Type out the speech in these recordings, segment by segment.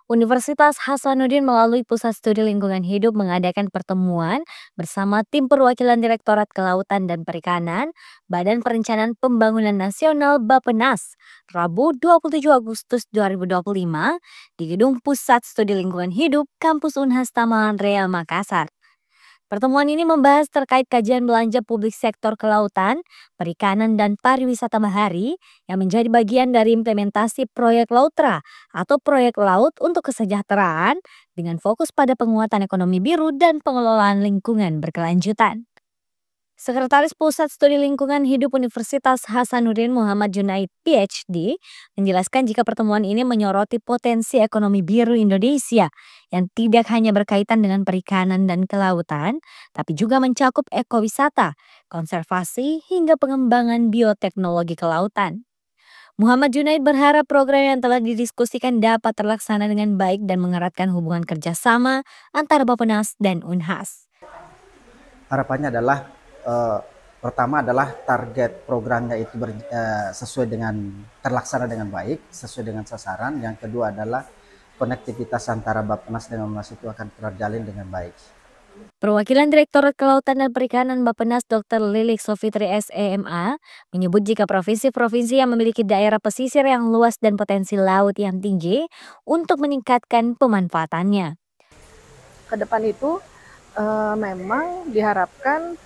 Universitas Hasanuddin melalui Pusat Studi Lingkungan Hidup mengadakan pertemuan bersama tim perwakilan Direktorat Kelautan dan Perikanan, Badan Perencanaan Pembangunan Nasional Bappenas, Rabu 27 Agustus 2025 di Gedung Pusat Studi Lingkungan Hidup, Kampus Unhas Tamalan Real Makassar. Pertemuan ini membahas terkait kajian belanja publik sektor kelautan, perikanan, dan pariwisata bahari yang menjadi bagian dari implementasi proyek Lautra atau proyek laut untuk kesejahteraan dengan fokus pada penguatan ekonomi biru dan pengelolaan lingkungan berkelanjutan. Sekretaris Pusat Studi Lingkungan Hidup Universitas Hasanuddin Muhammad Junaid PhD menjelaskan jika pertemuan ini menyoroti potensi ekonomi biru Indonesia yang tidak hanya berkaitan dengan perikanan dan kelautan, tapi juga mencakup ekowisata, konservasi, hingga pengembangan bioteknologi kelautan. Muhammad Junaid berharap program yang telah didiskusikan dapat terlaksana dengan baik dan mengeratkan hubungan kerjasama antara Bappenas dan Unhas. Harapannya adalah pertama adalah target programnya itu sesuai dengan terlaksana dengan baik, sesuai dengan sasaran. Yang kedua adalah konektivitas antara Bappenas dengan Unhas itu akan terjalin dengan baik. Perwakilan Direktorat Kelautan dan Perikanan Bappenas Dr. Lilik Sofitri SEMA menyebut jika provinsi-provinsi yang memiliki daerah pesisir yang luas dan potensi laut yang tinggi untuk meningkatkan pemanfaatannya. Ke depan itu memang diharapkan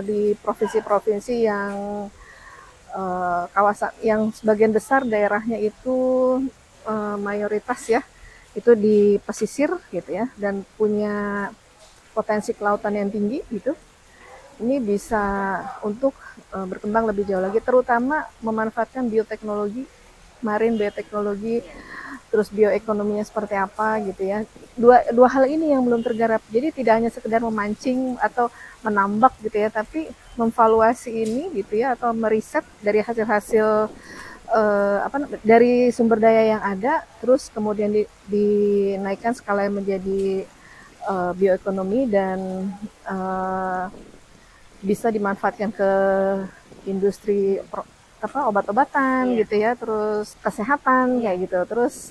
di provinsi-provinsi yang kawasan yang sebagian besar daerahnya itu mayoritas ya itu di pesisir gitu ya, dan punya potensi kelautan yang tinggi gitu. Ini bisa untuk berkembang lebih jauh lagi, terutama memanfaatkan bioteknologi, marine bioteknologi, terus bioekonominya seperti apa gitu ya. Dua hal ini yang belum tergarap. Jadi tidak hanya sekedar memancing atau menambak gitu ya, tapi memvaluasi ini gitu ya, atau meriset dari hasil-hasil dari sumber daya yang ada, terus kemudian dinaikkan skala menjadi bioekonomi dan bisa dimanfaatkan ke industri obat-obatan gitu ya, terus kesehatan kayak gitu, terus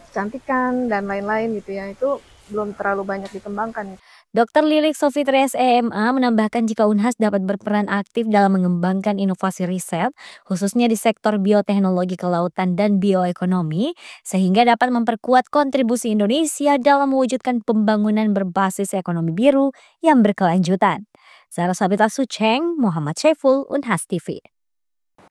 kecantikan dan lain-lain gitu ya, itu belum terlalu banyak dikembangkan. Dr. Lilik Sofitri SEMA menambahkan jika Unhas dapat berperan aktif dalam mengembangkan inovasi riset, khususnya di sektor bioteknologi kelautan dan bioekonomi, sehingga dapat memperkuat kontribusi Indonesia dalam mewujudkan pembangunan berbasis ekonomi biru yang berkelanjutan. Zara Sabita Sucheng, Muhammad Syaiful, Unhas TV.